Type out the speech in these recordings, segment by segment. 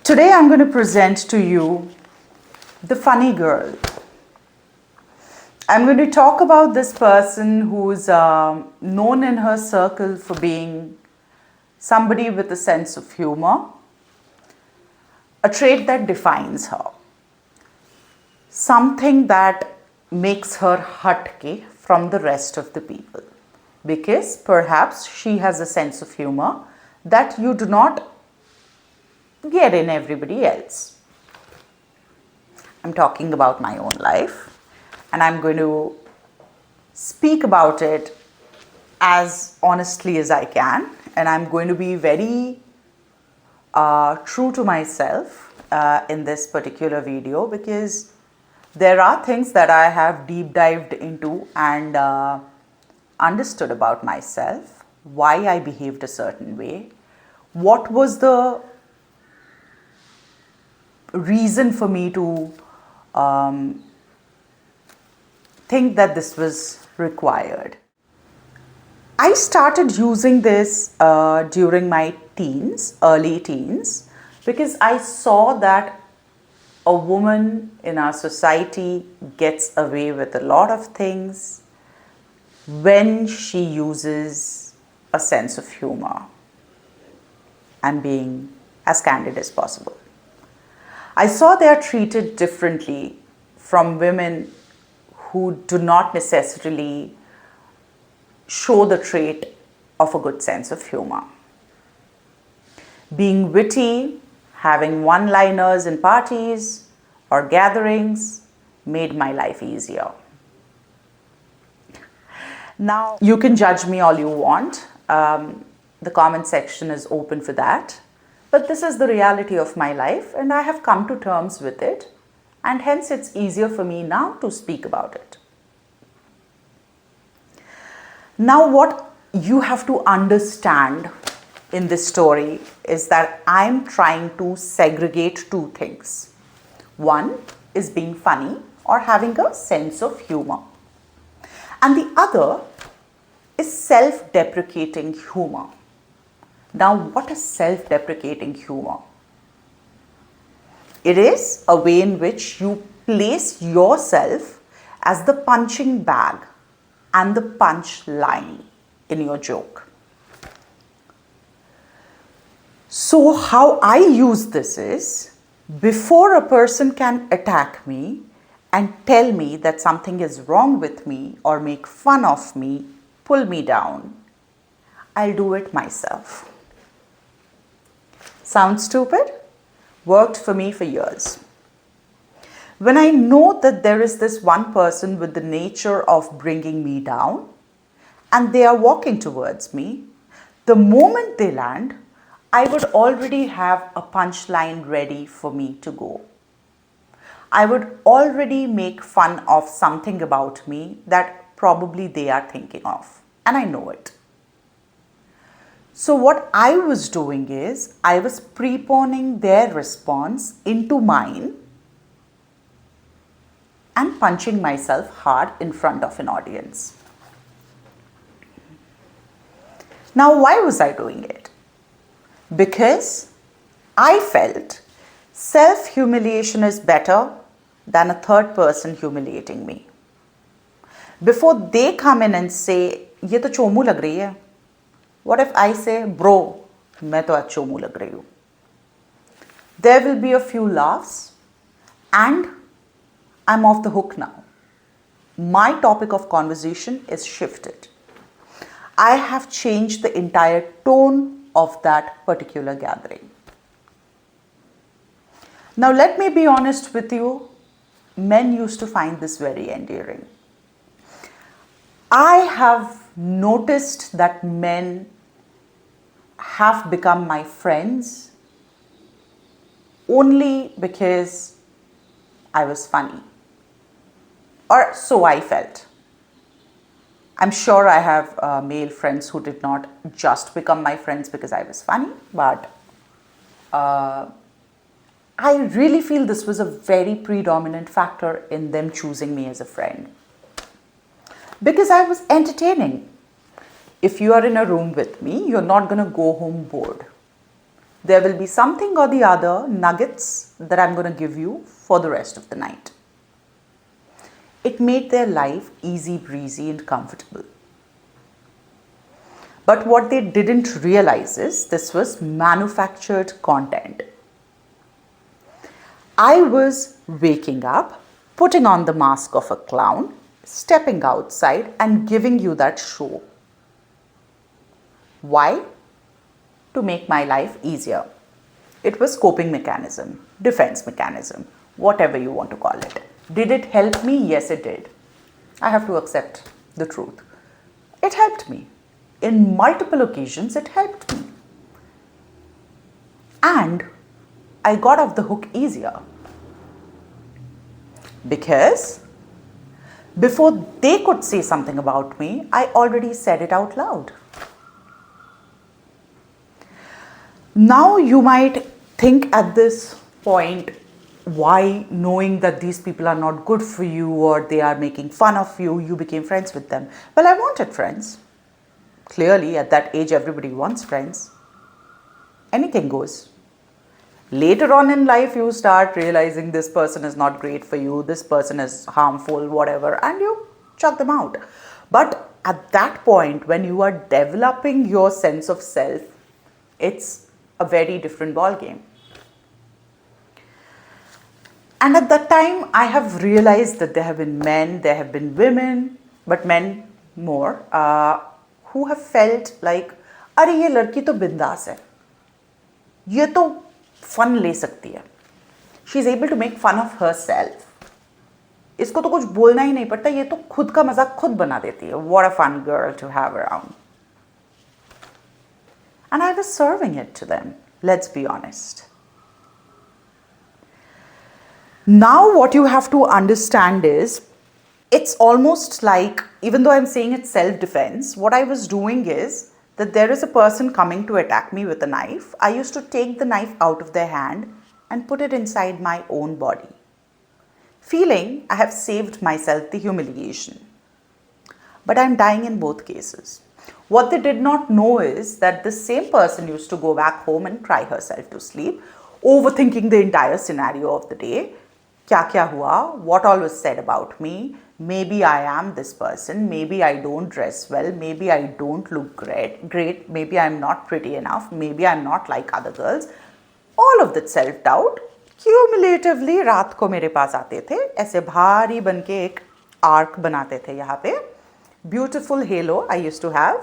Today I'm going to present to you the funny girl. I'm going to talk about this person who's known in her circle for being somebody with a sense of humor, a trait that defines her, something that makes her hatke from the rest of the people, because perhaps she has a sense of humor that you do not get in everybody else. I'm talking about my own life, and I'm going to speak about it as honestly as I can, and I'm going to be very true to myself in this particular video, because there are things that I have deep dived into and understood about myself, why I behaved a certain way, what was the reason for me to think that this was required. I started using this during my teens, early teens, because I saw that a woman in our society gets away with a lot of things when she uses a sense of humor and being as candid as possible. I saw they are treated differently from women who do not necessarily show the trait of a good sense of humor. Being witty, having one-liners in parties or gatherings made my life easier. Now, you can judge me all you want. The comment section is open for that. But this is the reality of my life, and I have come to terms with it, and hence it's easier for me now to speak about it. Now, what you have to understand in this story is that I'm trying to segregate two things. One is being funny or having a sense of humor, and the other is self-deprecating humor. Now, what is self-deprecating humor? It is a way in which you place yourself as the punching bag and the punch line in your joke. So, how I use this is, before a person can attack me and tell me that something is wrong with me or make fun of me, pull me down, I'll do it myself. Sounds stupid? Worked for me for years. When I know that there is this one person with the nature of bringing me down and they are walking towards me, the moment they land, I would already have a punchline ready for me to go. I would already make fun of something about me that probably they are thinking of, and I know it. So what I was doing is, I was preponing their response into mine and punching myself hard in front of an audience. Now, why was I doing it? Because I felt self-humiliation is better than a third person humiliating me. Before they come in and say, "Ye to chomu lag rahi hai," what if I say, "Bro, main to aaj chomu lag rahi hu?" There will be a few laughs and I'm off the hook now. My topic of conversation is shifted. I have changed the entire tone of that particular gathering. Now, let me be honest with you, men used to find this very endearing. I have noticed that men have become my friends only because I was funny, or so I felt. I'm sure I have male friends who did not just become my friends because I was funny, but I really feel this was a very predominant factor in them choosing me as a friend. Because I was entertaining. If you are in a room with me, you're not going to go home bored. There will be something or the other nuggets that I'm going to give you for the rest of the night. It made their life easy breezy and comfortable. But what they didn't realize is this was manufactured content. I was waking up, putting on the mask of a clown, stepping outside and giving you that show. Why? To make my life easier. It was coping mechanism, defense mechanism, whatever you want to call it. Did it help me? Yes, it did. I have to accept the truth. It helped me. In multiple occasions, it helped me. And I got off the hook easier. Because before they could say something about me, I already said it out loud. Now you might think at this point, why, knowing that these people are not good for you or they are making fun of you, you became friends with them. Well, I wanted friends. Clearly, at that age, everybody wants friends. Anything goes. Later on in life, you start realizing this person is not great for you, this person is harmful, whatever, and you chuck them out. But at that point, when you are developing your sense of self, it's a very different ball game. And at that time, I have realized that there have been men, there have been women, but men more, who have felt like, अरे ये लड़की तो बिंदास है, ये तो fun ले सकती है, she is able to make fun of herself, इसको तो कुछ बोलना ही नहीं पड़ता, ये तो खुद का मजाक खुद बना देती है. What a fun girl to have around. And I was serving it to them, let's be honest. Now what you have to understand is, it's almost like, even though I'm saying it's self-defense, what I was doing is that there is a person coming to attack me with a knife. I used to take the knife out of their hand and put it inside my own body, feeling I have saved myself the humiliation. But I'm dying in both cases. What they did not know is that the same person used to go back home and cry herself to sleep, overthinking the entire scenario of the day. Kya kya hua? What all was said about me? Maybe I am this person, maybe I don't dress well, maybe I don't look great, maybe I'm not pretty enough, maybe I'm not like other girls. All of that self-doubt cumulatively रात को मेरे पास आते थे, ऐसे भारी बन के एक आर्क बनाते थे यहाँ पे. Beautiful halo I used to have,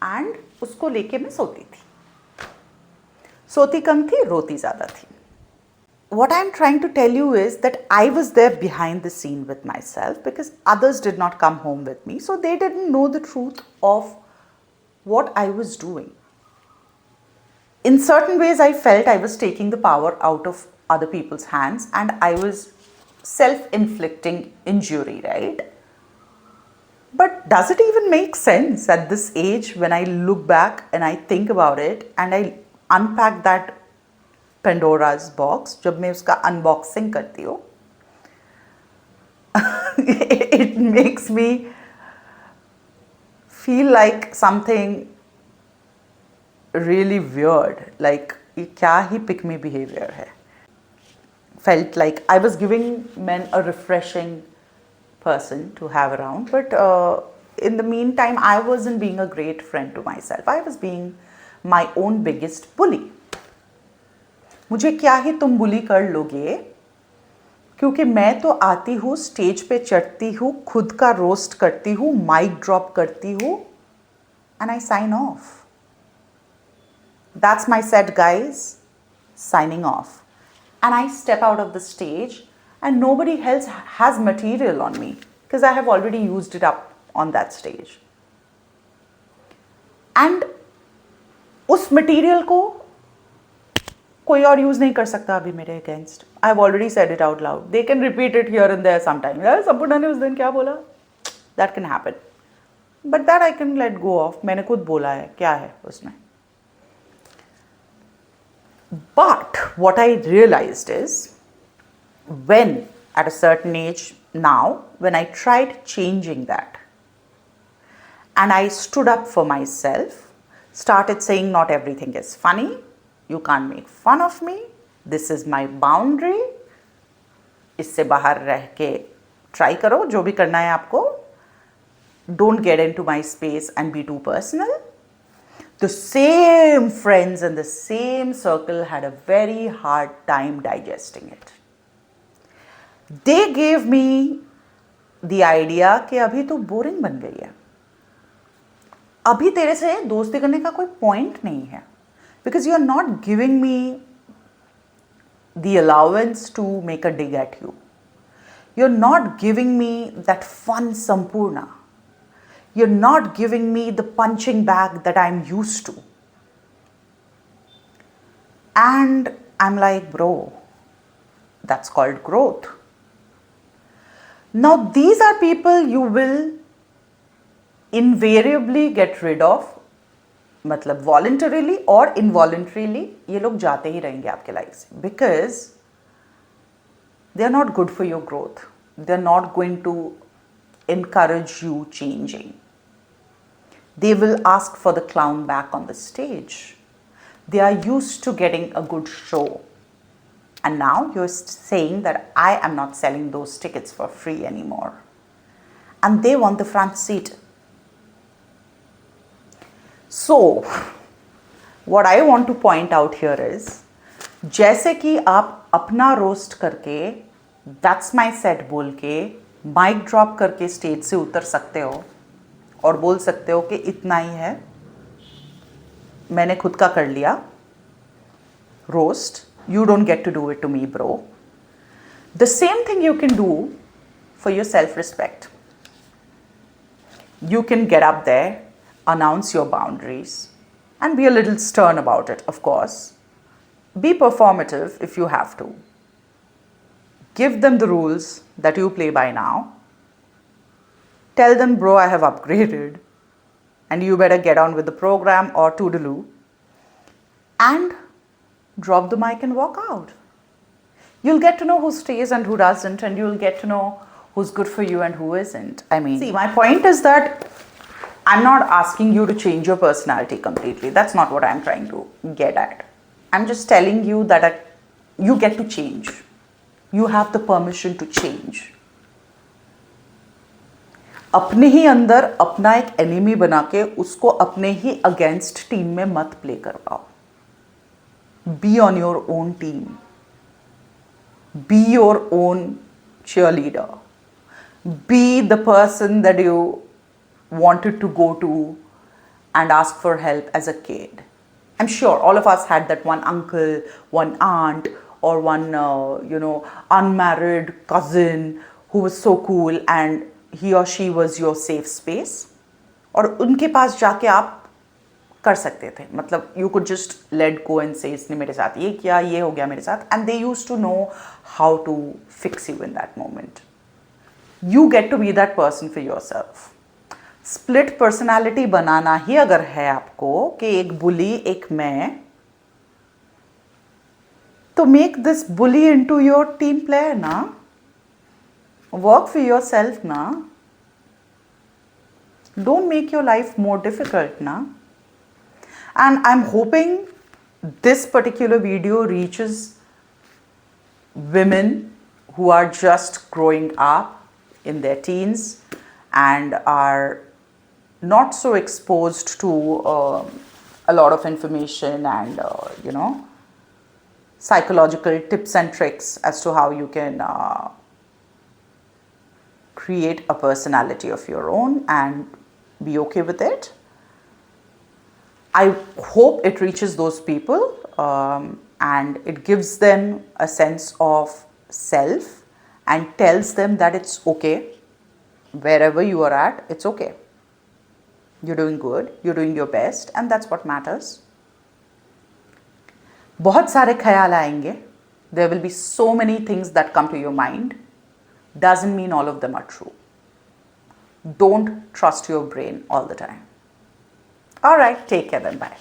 and उसको लेके मैं सोती थी. सोती कम थी, रोती ज़्यादा थी. What I'm trying to tell you is that I was there behind the scene with myself because others did not come home with me. So they didn't know the truth of what I was doing. In certain ways, I felt I was taking the power out of other people's hands and I was self-inflicting injury, right? But does it even make sense at this age when I look back and I think about it and I unpack that Pandora's box, जब मैं उसका unboxing करती हूँ, it makes me feel like something really weird, like ये क्या ही pick me behavior है. Felt like I was giving men a refreshing person to have around, but in the meantime, I wasn't being a great friend to myself. I was being my own biggest bully. मुझे क्या ही तुम बुली कर लोगे, क्योंकि मैं तो आती हूँ, स्टेज पे चढ़ती हूँ, खुद का रोस्ट करती हूँ, माइक ड्रॉप करती हूँ, and I sign off. That's my set, guys. Signing off. And I step out of the stage and nobody else has material on me because I have already used it up on that stage. And उस material को कोई और use नहीं कर सकता अभी मेरे against. I have already said it out loud. They can repeat it here and there sometime. यार संपूर्णा ने उस दिन क्या बोला, that can happen, but that I can let go of. मैंने खुद बोला है, क्या है उसमें. But what I realized is when at a certain age now, when I tried changing that and I stood up for myself, started saying not everything is funny, You can't make fun of me. This is my boundary. इससे बाहर रह के try करो जो भी करना है आपको. Don't get into my space and be too personal. The same friends in the same circle had a very hard time digesting it. They gave me the idea कि अभी तो boring बन गई है. अभी तेरे से दोस्ती करने का कोई point नहीं है. Because you are not giving me the allowance to make a dig at you. You're not giving me that fun Sampurna. You're not giving me the punching bag that I'm used to. And I'm like, bro, that's called growth. Now, these are people you will invariably get rid of, मतलब voluntarily or involuntarily, ये लोग जाते ही रहेंगे आपके life से, because they are not good for your growth. They are not going to encourage you changing. They will ask for the clown back on the stage. They are used to getting a good show. And now you're saying that I am not selling those tickets for free anymore. And they want the front seat. So, what I want to point out here is, जैसे कि आप अपना roast करके that's my set बोल के mic drop करके stage से उतर सकते हो और बोल सकते हो कि इतना ही है, मैंने खुद का कर लिया roast, you don't get to do it to me, bro. The same thing you can do for your self-respect. You can get up there, announce your boundaries, and be a little stern about it, of course. Be performative if you have to. Give them the rules that you play by now. Tell them, bro, I have upgraded and you better get on with the program or toodaloo. And drop the mic and walk out. You'll get to know who stays and who doesn't, and you'll get to know who's good for you and who isn't. I mean, see, my point is that I'm not asking you to change your personality completely. That's not what I'm trying to get at. I'm just telling you that you get to change. You have the permission to change. अपने ही अंदर अपना एक enemy बना के उसको अपने ही against team में मत प्ले करवाओ. Be on your own team. Be your own cheerleader. Be the person that you wanted to go to and ask for help as a kid. I'm sure all of us had that one uncle, one aunt, or one, unmarried cousin who was so cool and he or she was your safe space. और उनके पास जाके आप कर सकते थे, मतलब you could just let go and say इसने मेरे साथ ये किया, ये हो गया मेरे साथ, and they used to know how to fix you in that moment. You get to be that person for yourself. Split personality बनाना ही अगर है आपको कि एक bully एक मैं, तो make this bully into your team player ना. Work for yourself na. Don't make your life more difficult na. And I'm hoping this particular video reaches women who are just growing up in their teens and are not so exposed to a lot of information and psychological tips and tricks as to how you can create a personality of your own and be okay with it. I hope it reaches those people and it gives them a sense of self and tells them that it's okay. Wherever you are at, it's okay. You're doing good, you're doing your best, and that's what matters. बहुत सारे ख्याल आएंगे. There will be so many things that come to your mind. Doesn't mean all of them are true. Don't trust your brain all the time. All right, take care then. Bye.